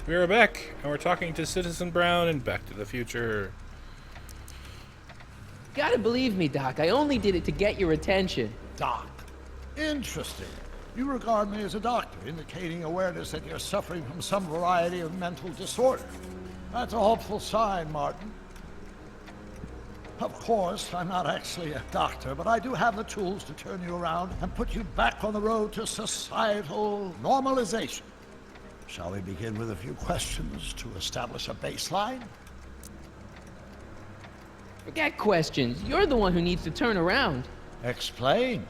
We are back, and we're talking to Citizen Brown in Back to the Future. Gotta believe me, Doc. I only did it to get your attention. Doc. Interesting. You regard me as a doctor, indicating awareness that you're suffering from some variety of mental disorder. That's a hopeful sign, Martin. Of course, I'm not actually a doctor, but I do have the tools to turn you around and put you back on the road to societal normalization. Shall we begin with a few questions to establish a baseline? Forget questions. You're the one who needs to turn around. Explain.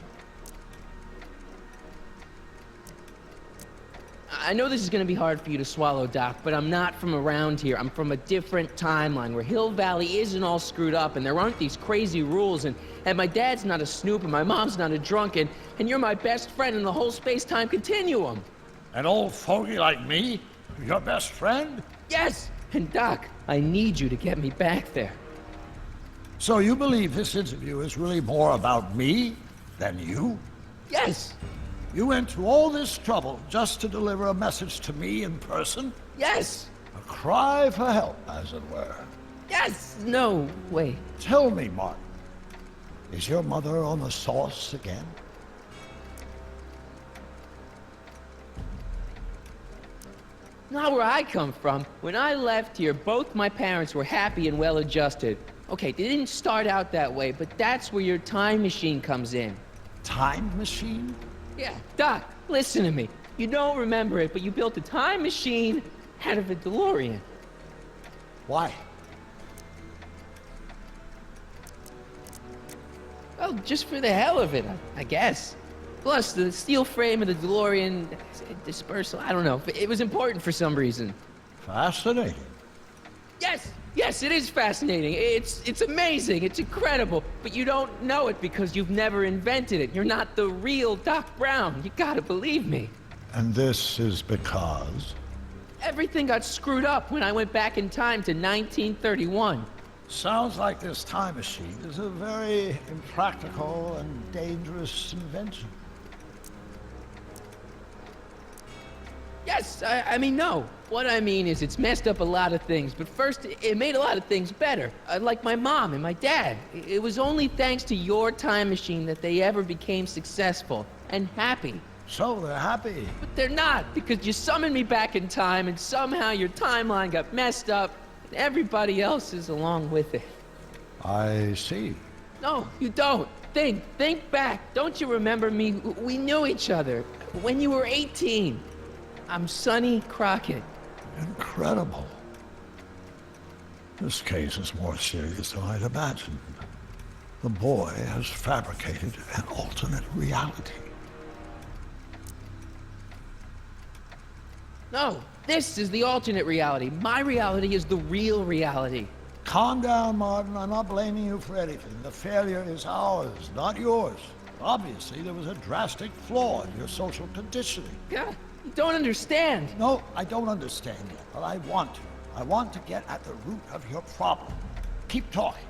I know this is gonna be hard for you to swallow, Doc, but I'm not from around here. I'm from a different timeline where Hill Valley isn't all screwed up and there aren't these crazy rules and my dad's not a snoop and my mom's not a drunk and you're my best friend in the whole space-time continuum. An old fogey like me? Your best friend? Yes! And Doc, I need you to get me back there. So you believe this interview is really more about me than you? Yes! You went to all this trouble just to deliver a message to me in person? Yes! A cry for help, as it were. Yes! No, wait. Tell me, Martin, is your mother on the sauce again? Not where I come from. When I left here, both my parents were happy and well-adjusted. Okay, they didn't start out that way, but that's where your time machine comes in. Time machine? Yeah, Doc, listen to me. You don't remember it, but you built a time machine out of a DeLorean. Why? Well, just for the hell of it, I guess. Plus, the steel frame of the DeLorean, dispersal, I don't know. It was important for some reason. Fascinating. Yes, it is fascinating. It's amazing. It's incredible. But you don't know it because you've never invented it. You're not the real Doc Brown. You gotta believe me. And this is because? Everything got screwed up when I went back in time to 1931. Sounds like this time machine is a very impractical and dangerous invention. Yes, I mean, no. What I mean is it's messed up a lot of things, but first, it made a lot of things better. Like my mom and my dad. It was only thanks to your time machine that they ever became successful and happy. So they're happy. But they're not, because you summoned me back in time, and somehow your timeline got messed up, and everybody else is along with it. I see. No, you don't. Think back. Don't you remember me? We knew each other when you were 18. I'm Sonny Crockett. Incredible. This case is more serious than I'd imagined. The boy has fabricated an alternate reality. No, this is the alternate reality. My reality is the real reality. Calm down, Martin. I'm not blaming you for anything. The failure is ours, not yours. Obviously, there was a drastic flaw in your social conditioning. Yeah, you don't understand. No, I don't understand yet, but I want to. I want to get at the root of your problem. Keep talking.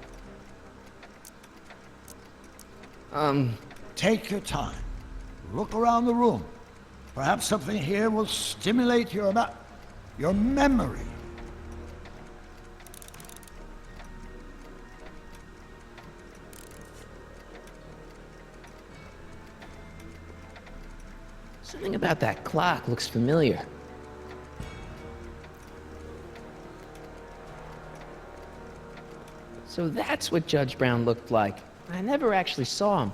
Take your time. Look around the room. Perhaps something here will stimulate your memory. Something about that clock looks familiar. So that's what Judge Brown looked like. I never actually saw him.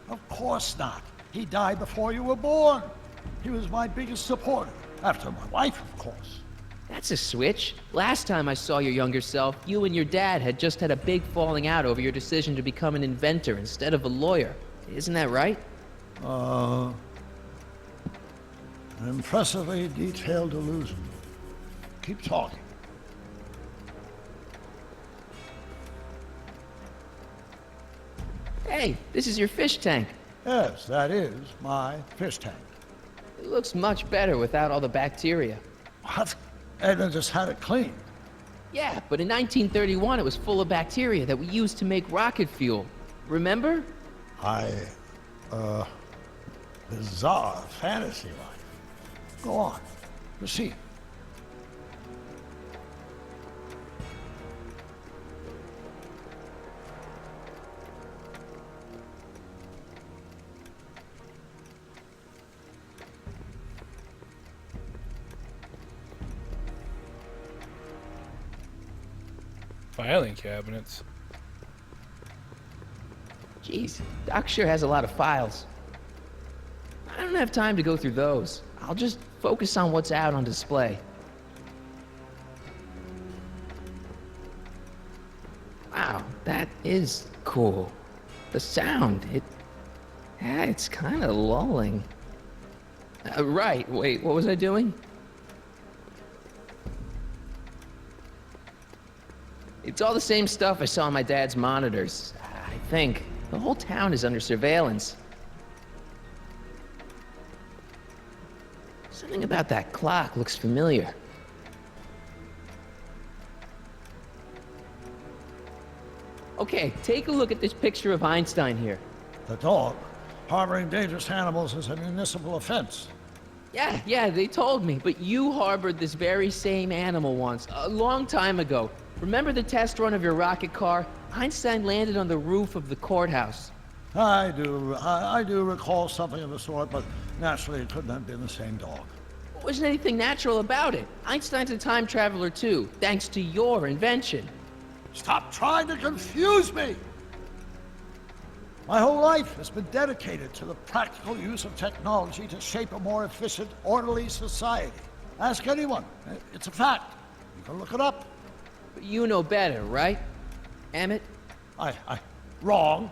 Of course not. He died before you were born. He was my biggest supporter, after my wife, of course. That's a switch. Last time I saw your younger self, you and your dad had just had a big falling out over your decision to become an inventor instead of a lawyer. Isn't that right? An impressively detailed illusion. Keep talking. Hey, this is your fish tank. Yes, that is my fish tank. It looks much better without all the bacteria. What? Edna just had it cleaned. Yeah, but in 1931 it was full of bacteria that we used to make rocket fuel. Remember? Bizarre fantasy life. Go on. Proceed. Filing cabinets. Jeez, Doc sure has a lot of files. I don't have time to go through those. I'll just focus on what's out on display. Wow, that is cool. The sound, it's kind of lulling. Right, wait, what was I doing? It's all the same stuff I saw on my dad's monitors, I think. The whole town is under surveillance. Something about that clock looks familiar. Okay, take a look at this picture of Einstein here. The dog. Harboring dangerous animals is a municipal offense. Yeah, they told me, but you harbored this very same animal once, a long time ago. Remember the test run of your rocket car? Einstein landed on the roof of the courthouse. I do recall something of the sort, but naturally it couldn't have been the same dog. There wasn't anything natural about it. Einstein's a time traveler too, thanks to your invention. Stop trying to confuse me! My whole life has been dedicated to the practical use of technology to shape a more efficient, orderly society. Ask anyone. It's a fact. You can look it up. But you know better, right, Emmett? Wrong.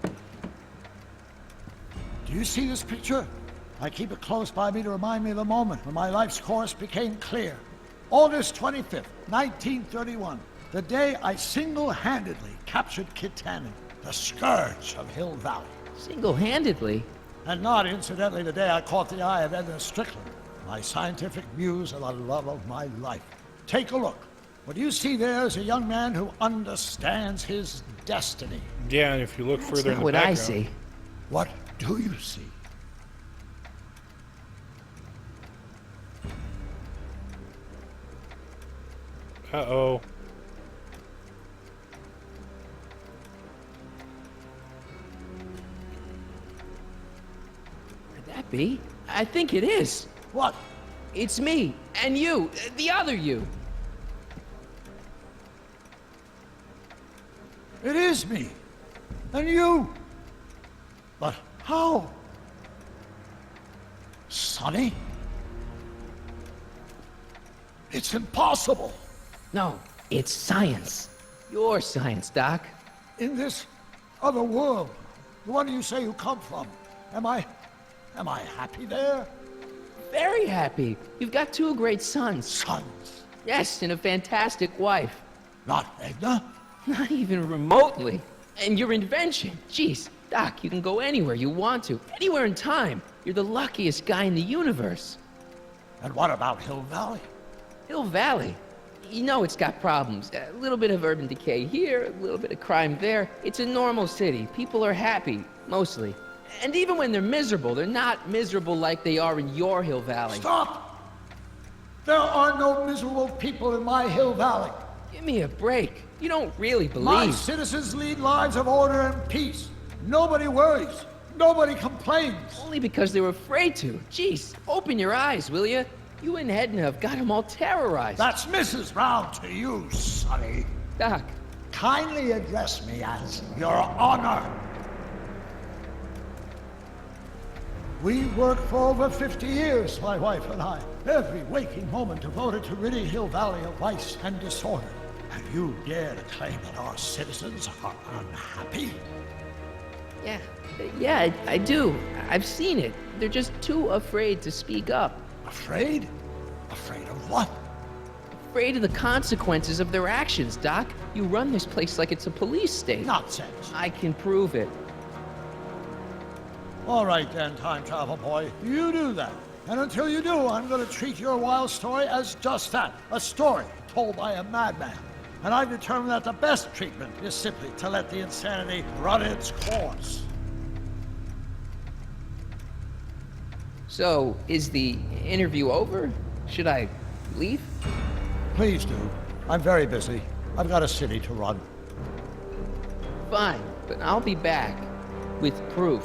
Do you see this picture? I keep it close by me to remind me of the moment when my life's course became clear. August 25th, 1931. The day I single-handedly captured Kit Tannen, the scourge of Hill Valley. Single-handedly? And not incidentally the day I caught the eye of Edna Strickland, my scientific muse and the love of my life. Take a look. What you see there is a young man who understands his destiny. Yeah, and if you look further in the what background... I see. What do you see? Uh-oh. Could that be? I think it is. What? It's me, and you, the other you. It is me. And you. But how? Sonny? It's impossible. No, it's science. Your science, Doc. In this other world, the one you say you come from, am I happy there? Very happy. You've got two great sons. Sons? Yes, and a fantastic wife. Not Edna? Not even remotely. And your invention. Jeez, Doc, you can go anywhere you want to. Anywhere in time. You're the luckiest guy in the universe. And what about Hill Valley? Hill Valley? You know it's got problems. A little bit of urban decay here, a little bit of crime there. It's a normal city. People are happy, mostly. And even when they're miserable, they're not miserable like they are in your Hill Valley. Stop! There are no miserable people in my Hill Valley. Give me a break. You don't really believe. My citizens lead lives of order and peace. Nobody worries. Nobody complains. Only because they were afraid to. Jeez, open your eyes, will you? You and Edna have got them all terrorized. That's Mrs. Brown to you, Sonny. Doc. Kindly address me as Your Honor. We worked for over 50 years, my wife and I. Every waking moment devoted to ridding Hill Valley of vice and disorder. And you dare to claim that our citizens are unhappy? Yeah, I do. I've seen it. They're just too afraid to speak up. Afraid? Afraid of what? Afraid of the consequences of their actions, Doc. You run this place like it's a police state. Nonsense. I can prove it. All right then, time travel boy. You do that. And until you do, I'm going to treat your wild story as just that. A story told by a madman. And I've determined that the best treatment is simply to let the insanity run its course. So, is the interview over? Should I leave? Please do. I'm very busy. I've got a city to run. Fine, but I'll be back with proof.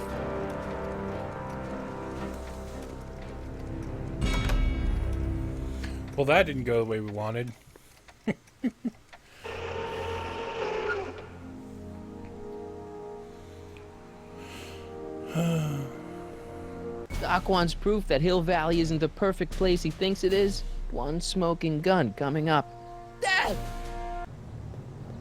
Well, that didn't go the way we wanted. Doc wants proof that Hill Valley isn't the perfect place he thinks it is. One smoking gun coming up. Dad!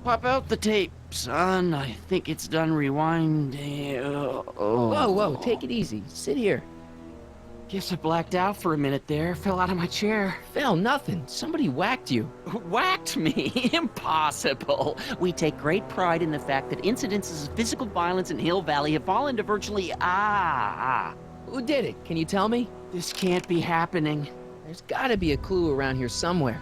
Pop out the tape, son. I think it's done rewinding. Whoa, take it easy. Sit here. Guess I blacked out for a minute there. Fell out of my chair. Phil, nothing. Somebody whacked you. Whacked me? Impossible. We take great pride in the fact that incidences of physical violence in Hill Valley have fallen to virtually Who did it? Can you tell me? This can't be happening. There's gotta be a clue around here somewhere.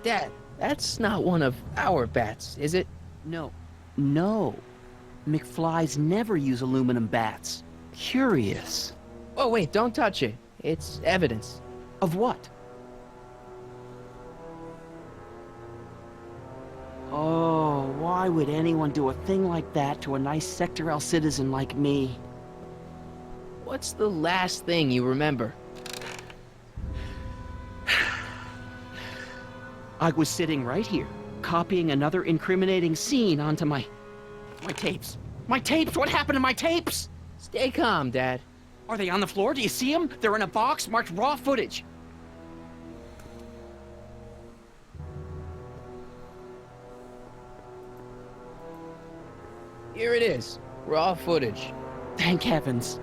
Dad, that's not one of our bats, is it? No. McFlys never use aluminum bats. Curious. Oh, wait, don't touch it. It's evidence. Of what? Oh, why would anyone do a thing like that to a nice Sector L citizen like me? What's the last thing you remember? I was sitting right here, copying another incriminating scene onto my tapes. My tapes! What happened to my tapes? Stay calm, Dad. Are they on the floor? Do you see them? They're in a box marked raw footage. Here it is. Raw footage. Thank heavens.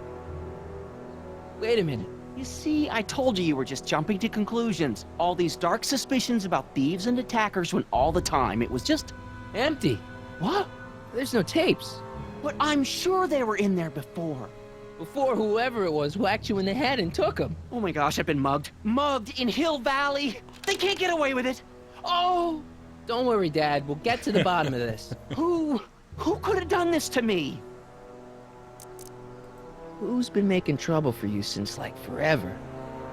Wait a minute. You see, I told you were just jumping to conclusions. All these dark suspicions about thieves and attackers when all the time it was just... Empty. What? There's no tapes. But I'm sure they were in there before. Before whoever it was whacked you in the head and took them. Oh my gosh, I've been mugged. Mugged in Hill Valley. They can't get away with it. Oh! Don't worry, Dad. We'll get to the bottom of this. Who could have done this to me? Who's been making trouble for you since, like, forever?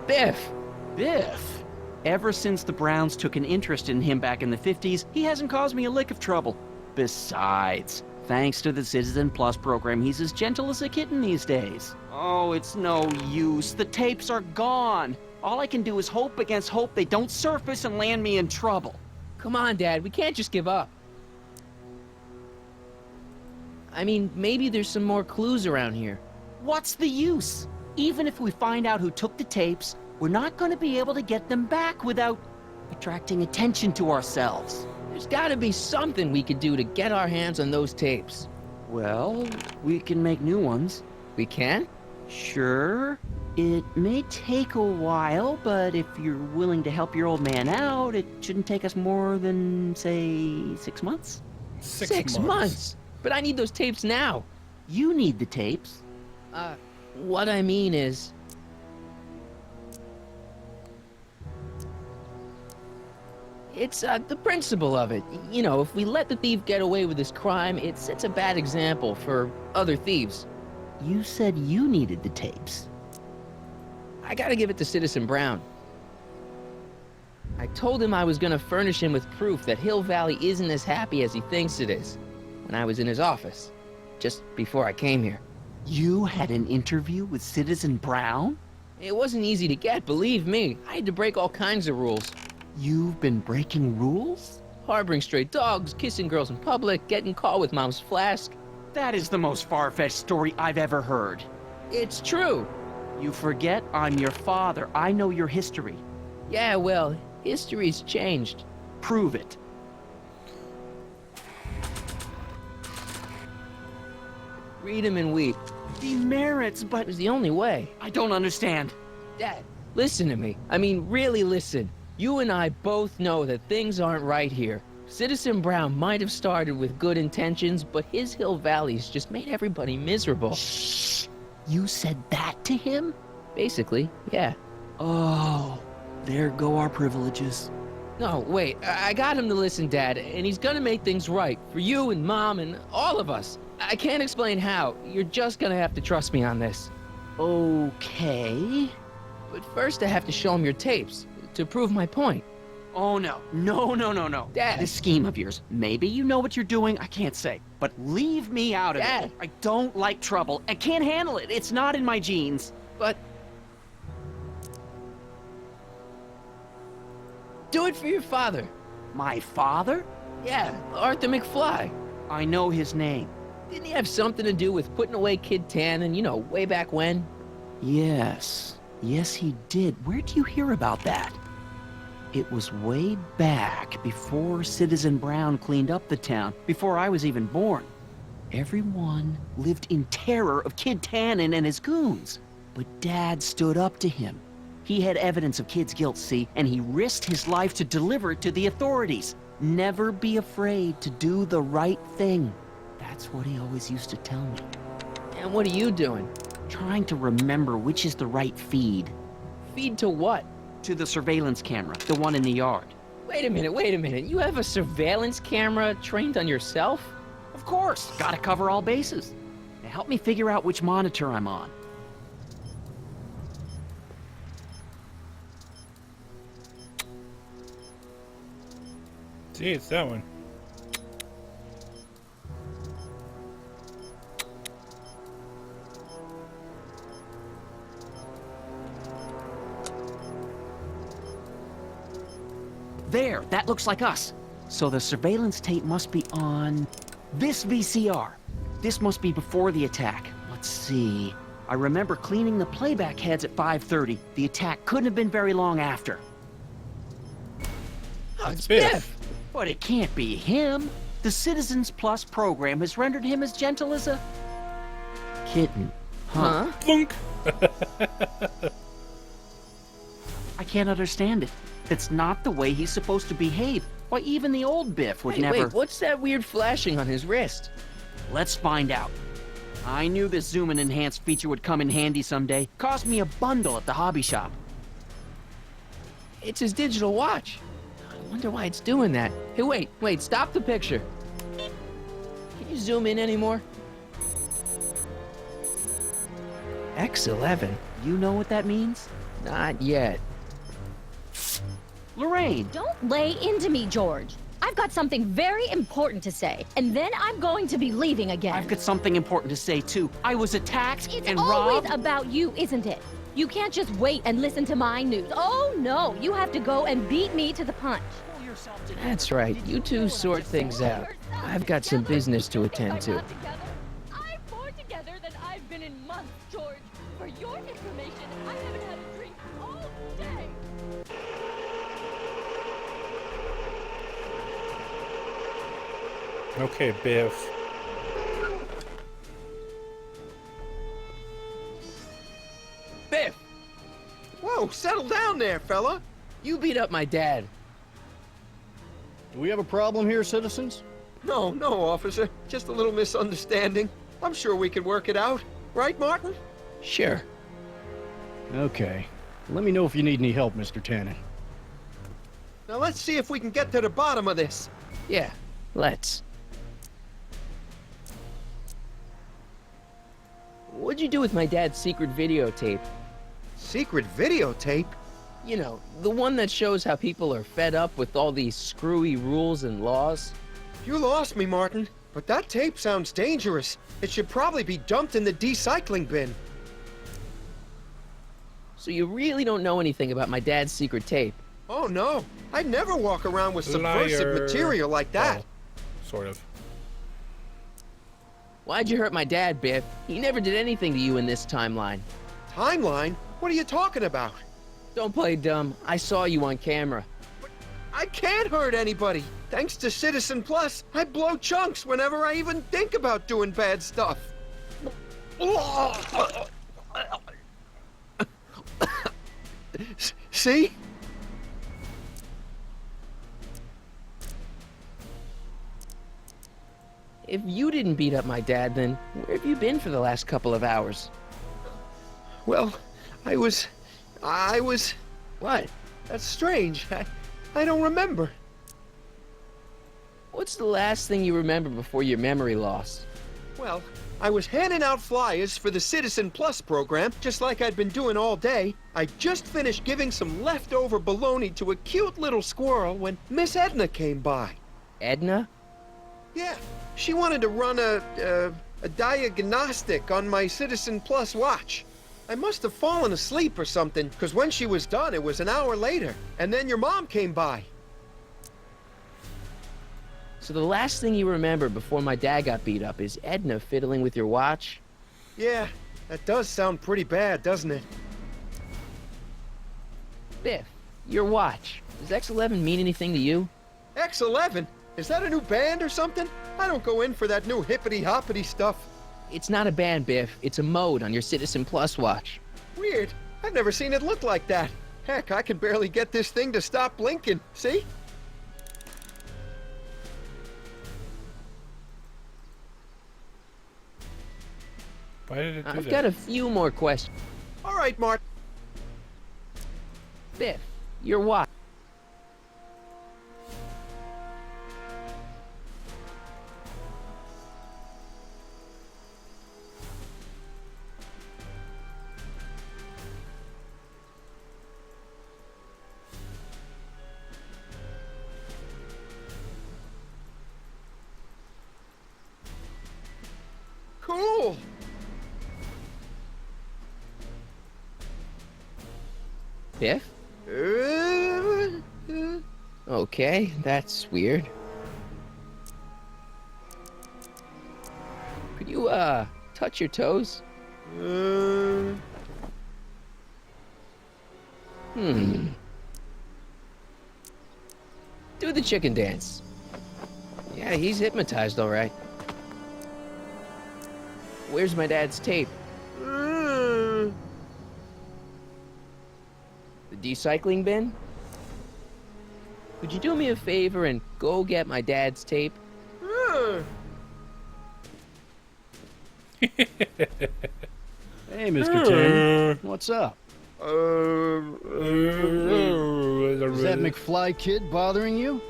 Biff! Biff? Ever since the Browns took an interest in him back in the 50s, he hasn't caused me a lick of trouble. Besides, thanks to the Citizen Plus program, he's as gentle as a kitten these days. Oh, it's no use. The tapes are gone. All I can do is hope against hope they don't surface and land me in trouble. Come on, Dad. We can't just give up. I mean, maybe there's some more clues around here. What's the use? Even if we find out who took the tapes, we're not going to be able to get them back without attracting attention to ourselves. There's gotta be something we could do to get our hands on those tapes. Well, we can make new ones. We can? Sure. It may take a while, but if you're willing to help your old man out, it shouldn't take us more than, say, 6 months. 6 months? But I need those tapes now. You need the tapes. What I mean is... It's, the principle of it. You know, if we let the thief get away with his crime, it sets a bad example for other thieves. You said you needed the tapes. I gotta give it to Citizen Brown. I told him I was gonna furnish him with proof that Hill Valley isn't as happy as he thinks it is, when I was in his office, just before I came here. You had an interview with Citizen Brown? It wasn't easy to get, believe me. I had to break all kinds of rules. You've been breaking rules? Harboring stray dogs, kissing girls in public, getting caught with Mom's flask. That is the most far-fetched story I've ever heard. It's true. You forget I'm your father. I know your history. Yeah, well, history's changed. Prove it. Read 'em and weep. Demerits, but It was the only way. I don't understand. Dad, listen to me. I mean, really listen. You and I both know that things aren't right here. Citizen Brown might have started with good intentions, but his Hill Valley's just made everybody miserable. Shh! You said that to him? Basically, yeah. Oh, there go our privileges. No, wait, I got him to listen, Dad, and he's gonna make things right for you and Mom and all of us. I can't explain how. You're just gonna have to trust me on this. Okay. But first I have to show him your tapes, to prove my point. Oh, no. No. Dad. This scheme of yours, maybe you know what you're doing, I can't say. But leave me out of Dad. it. I don't like trouble. I can't handle it. It's not in my genes. But... do it for your father. My father? Yeah, Arthur McFly. I know his name. Didn't he have something to do with putting away Kid Tannen, you know, way back when? Yes. Yes, he did. Where'd you hear about that? It was way back before Citizen Brown cleaned up the town, before I was even born. Everyone lived in terror of Kid Tannen and his goons. But Dad stood up to him. He had evidence of Kid's guilt, see, and he risked his life to deliver it to the authorities. Never be afraid to do the right thing. That's what he always used to tell me. And what are you doing? Trying to remember which is the right feed. Feed to what? To the surveillance camera, the one in the yard. Wait a minute. You have a surveillance camera trained on yourself? Of course, gotta cover all bases. Now help me figure out which monitor I'm on. See, it's that one. There, that looks like us. So the surveillance tape must be on this VCR. This must be before the attack. Let's see. I remember cleaning the playback heads at 5:30. The attack couldn't have been very long after. It's Biff. But it can't be him. The Citizens Plus program has rendered him as gentle as a kitten. Huh? Flunk. I can't understand it. That's not the way he's supposed to behave. Why, even the old Biff would never... Wait, what's that weird flashing on his wrist? Let's find out. I knew this zoom and enhance feature would come in handy someday. Cost me a bundle at the hobby shop. It's his digital watch. I wonder why it's doing that. Hey, wait, stop the picture. Can you zoom in anymore? X11? You know what that means? Not yet. Lorraine! Don't lay into me, George. I've got something very important to say, and then I'm going to be leaving again. I've got something important to say, too. I was attacked It's and always robbed. about you, isn't it? You can't just wait and listen to my news. Oh, no. You have to go and beat me to the punch. That's right. You two sort things out. I've got some business to attend to. I'm more together than I've been in months, George. For your information, I haven't had a drink all day. Okay, Biff. Biff! Whoa, settle down there, fella. You beat up my dad. Do we have a problem here, citizens? No, officer. Just a little misunderstanding. I'm sure we can work it out. Right, Martin? Sure. Okay. Let me know if you need any help, Mr. Tannen. Now let's see if we can get to the bottom of this. Yeah, let's. What'd you do with my dad's secret videotape? Secret videotape? You know, the one that shows how people are fed up with all these screwy rules and laws. You lost me, Martin. But that tape sounds dangerous. It should probably be dumped in the recycling bin. So you really don't know anything about my dad's secret tape? Oh, no. I'd never walk around with subversive Liar. material like that. Well, sort of. Why'd you hurt my dad, Biff? He never did anything to you in this timeline. Timeline? What are you talking about? Don't play dumb. I saw you on camera. I can't hurt anybody. Thanks to Citizen Plus, I blow chunks whenever I even think about doing bad stuff. See? If you didn't beat up my dad, then where have you been for the last couple of hours? Well, I was... What? That's strange. I don't remember. What's the last thing you remember before your memory lost? Well, I was handing out flyers for the Citizen Plus program, just like I'd been doing all day. I just finished giving some leftover bologna to a cute little squirrel when Miss Edna came by. Edna? Yeah, she wanted to run a diagnostic on my Citizen Plus watch. I must have fallen asleep or something, because when she was done, it was an hour later. And then your mom came by. So the last thing you remember before my dad got beat up is Edna fiddling with your watch? Yeah, that does sound pretty bad, doesn't it? Biff, your watch. Does X11 mean anything to you? X11? Is that a new band or something? I don't go in for that new hippity-hoppity stuff. It's not a band, Biff. It's a mode on your Citizen Plus watch. Weird. I've never seen it look like that. Heck, I can barely get this thing to stop blinking. See? Why did it do I've that? got a few more questions. All right, Mark. Biff, your watch. Cool. Biff? Okay, that's weird. Could you, touch your toes? Do the chicken dance. Yeah, he's hypnotized, all right. Where's my dad's tape? The decycling bin? Could you do me a favor and go get my dad's tape? Hey, Mr. Tanner. What's up? Is that McFly kid bothering you?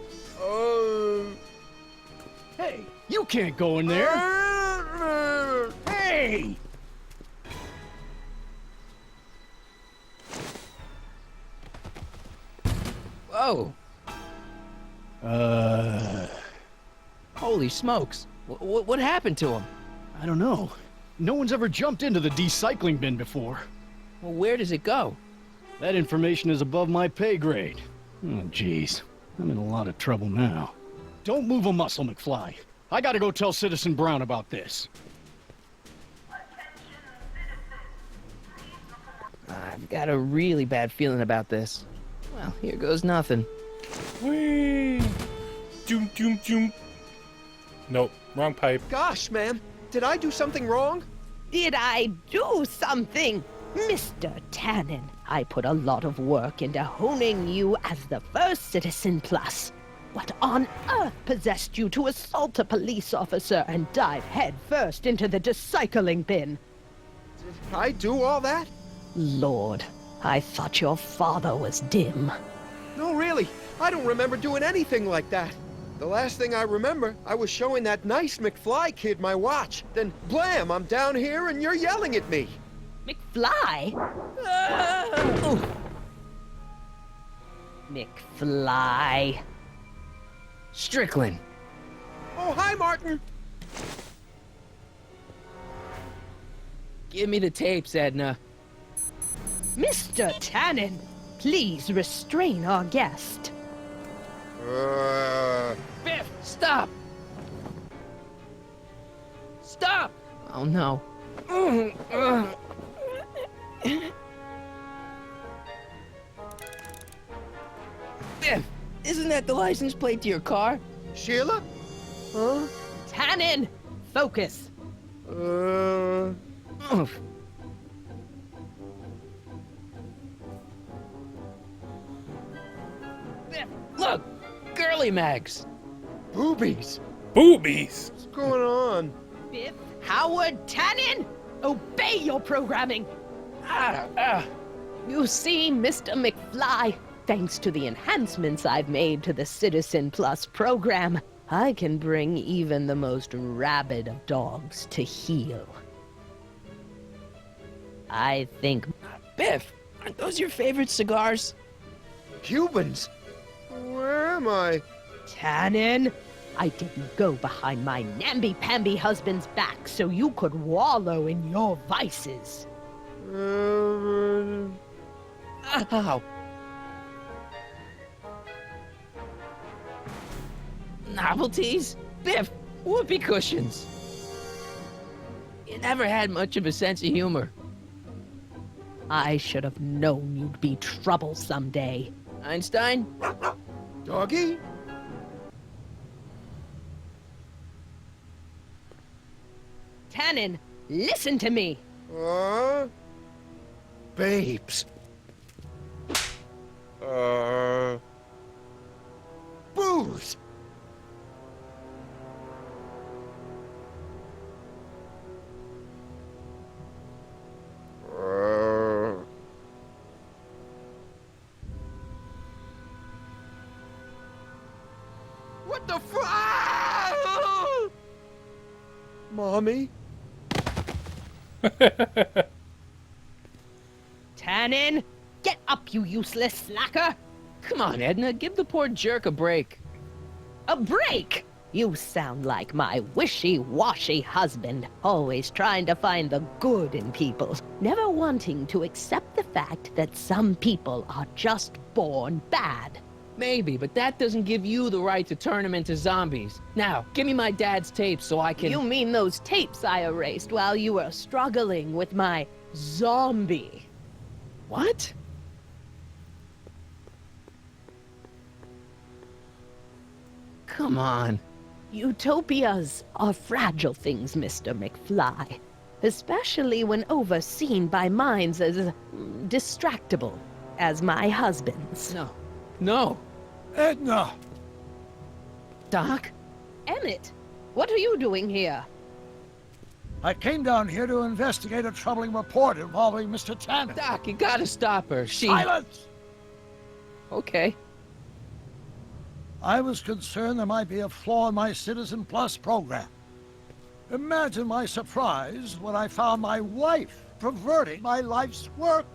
Hey, you can't go in there. Hey! Whoa! Holy smokes! What happened to him? I don't know. No one's ever jumped into the decycling bin before. Well, where does it go? That information is above my pay grade. Oh, jeez. I'm in a lot of trouble now. Don't move a muscle, McFly. I gotta go tell Citizen Brown about this. I've got a really bad feeling about this. Well, here goes nothing. Whee! Doom, doom, doom. Nope, wrong pipe. Gosh, man. Did I do something wrong? Did I do something? Mr. Tannen, I put a lot of work into honing you as the first Citizen Plus. What on earth possessed you to assault a police officer and dive headfirst into the decycling bin? Did I do all that? Lord, I thought your father was dim. No, really. I don't remember doing anything like that. The last thing I remember, I was showing that nice McFly kid my watch. Then, blam, I'm down here and you're yelling at me. McFly? McFly. Strickland! Oh, hi, Martin. Give me the tapes, Edna. Mr. Tannen, please restrain our guest. Biff, stop! Stop! Oh no. Biff, isn't that the license plate to your car? Sheila? Huh? Tannen, focus. Oof. Biff, look! Girly mags! Boobies. Boobies! What's going on? Biff Howard Tannen, obey your programming. You see, Mr. McFly, thanks to the enhancements I've made to the Citizen Plus program, I can bring even the most rabid of dogs to heel. I think... Biff, aren't those your favorite cigars? Cubans? Where am I? Tannen, I didn't go behind my namby-pamby husband's back so you could wallow in your vices. Ow! Novelties? Biff, whoopee cushions. You never had much of a sense of humor. I should have known you'd be trouble someday. Einstein? Doggy? Tannen, listen to me. Babes. Booze. What the Mommy? Tannen, get up, you useless slacker. Come on, Edna, give the poor jerk a break. A break? You sound like my wishy-washy husband, always trying to find the good in people, never wanting to accept the fact that some people are just born bad. Maybe, but that doesn't give you the right to turn them into zombies. Now, give me my dad's tapes so I can... You mean those tapes I erased while you were struggling with my zombie? What? Come on. Utopias are fragile things, Mr. McFly. Especially when overseen by minds as distractible as my husband's. No. No. Edna! Doc? Emmett, what are you doing here? I came down here to investigate a troubling report involving Mr. Tannen. Doc, you gotta stop her. She... Silence! Okay. I was concerned there might be a flaw in my Citizen Plus program. Imagine my surprise when I found my wife perverting my life's work.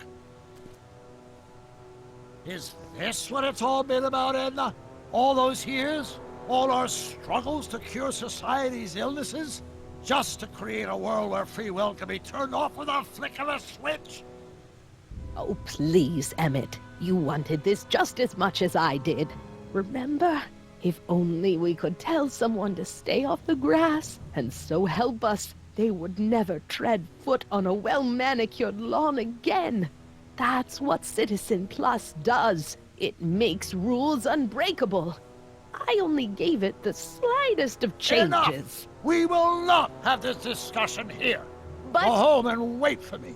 Is this what it's all been about, Edna? All those years? All our struggles to cure society's illnesses? Just to create a world where free will can be turned off with a flick of a switch? Oh, please, Emmett. You wanted this just as much as I did. Remember? If only we could tell someone to stay off the grass, and so help us, they would never tread foot on a well-manicured lawn again. That's what Citizen Plus does. It makes rules unbreakable. I only gave it the slightest of changes. Enough! We will not have this discussion here. But... Go home and wait for me.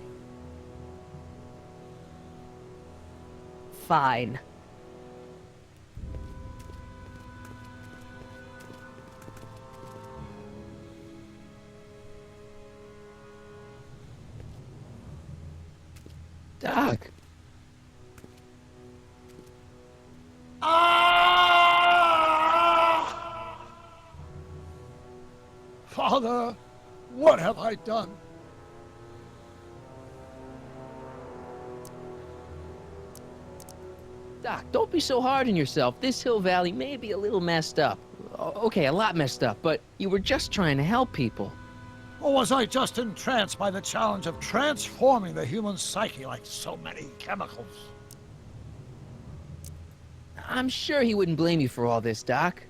Fine. Doc. Father, what have I done? Doc, don't be so hard on yourself. This Hill Valley may be a little messed up. Okay, a lot messed up, but you were just trying to help people. Or was I just entranced by the challenge of transforming the human psyche like so many chemicals? I'm sure he wouldn't blame you for all this, Doc.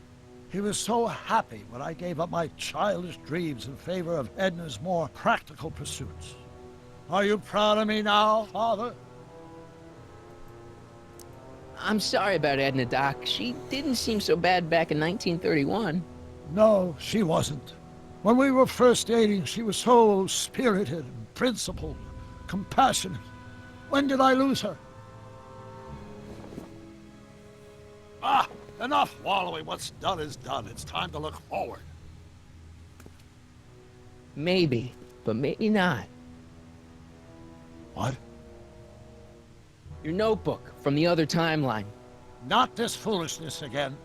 He was so happy when I gave up my childish dreams in favor of Edna's more practical pursuits. Are you proud of me now, Father? I'm sorry about Edna, Doc. She didn't seem so bad back in 1931. No, she wasn't. When we were first dating, she was so spirited and principled, compassionate. When did I lose her? Enough wallowing. What's done is done. It's time to look forward. Maybe, but maybe not. What? Your notebook from the other timeline. Not this foolishness again.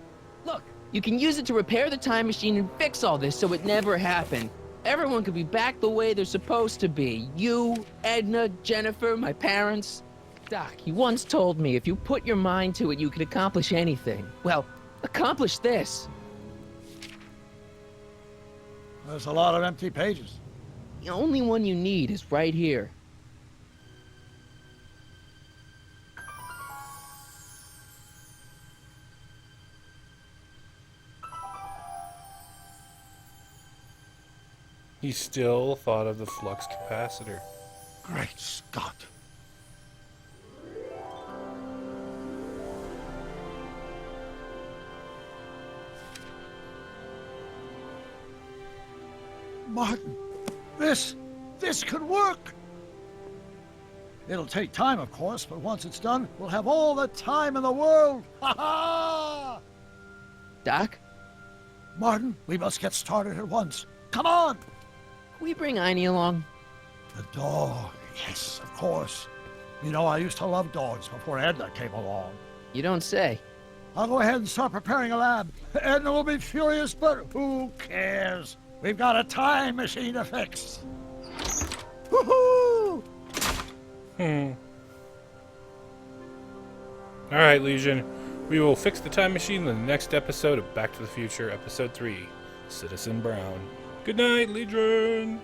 Look, you can use it to repair the time machine and fix all this so it never happened. Everyone could be back the way they're supposed to be. You, Edna, Jennifer, my parents. Doc, you once told me if you put your mind to it, you could accomplish anything. Well, accomplish this. There's a lot of empty pages. The only one you need is right here. He still thought of the flux capacitor. Great Scott. Martin, this could work. It'll take time, of course, but once it's done, we'll have all the time in the world. Ha ha! Doc, Martin, we must get started at once. Come on! can we bring Einie along? The dog, yes, of course. You know, I used to love dogs before Edna came along. You don't say. I'll go ahead and start preparing a lab. Edna will be furious, but who cares? We've got a time machine to fix. Woohoo! Alright, Legion. We will fix the time machine in the next episode of Back to the Future, Episode 3, Citizen Brown. Good night, Legion!